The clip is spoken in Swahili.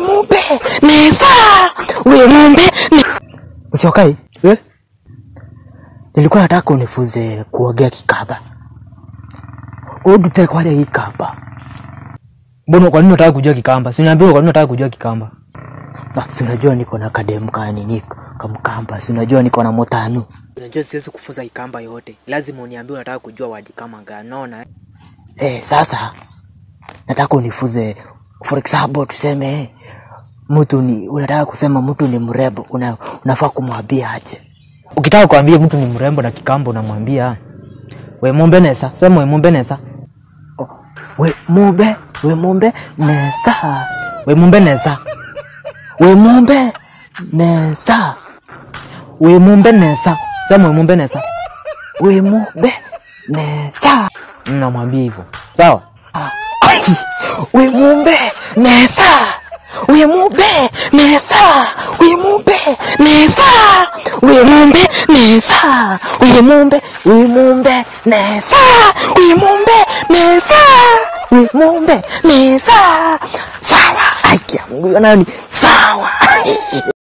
Mumbe nesa we mumbe usiokai nilikuwa nataka unifuze kuogea kikaba. Udute kwa ile kikaba. Mbona kwa nini unataka kujua kikamba? Si uniambie kwa nini unataka kujua kikamba? Si unajua niko na kadem kani niko kama kamba. Si unajua niko na motano. Unajua siwezi kufuza kikamba yote. Lazima uniambie unataka kujua wadi kama ganona. Sasa nataka unifuze, for example tuseme mtu ni unataka kusema mtu ni mrembo, unafaa kumwambia aje? Ukitaka kuambia mtu ni mrembo na kikamba unamwambia we mumbe nesa. Sema we mumbe nesa. We mumbe nesa. We mumbe nesa. We mumbe nesa. We mumbe nesa. Sema we mumbe nesa. We mumbe nesa. Namwambia hivyo. Sawa? We mumbe nesa. We mumbe nesa. We mumbe nesa. We mumbe nesa. We mumbe nesa. We mumbe nesa. We mumbe nesa. Sawa. Ai, kiangu nani? Sawa.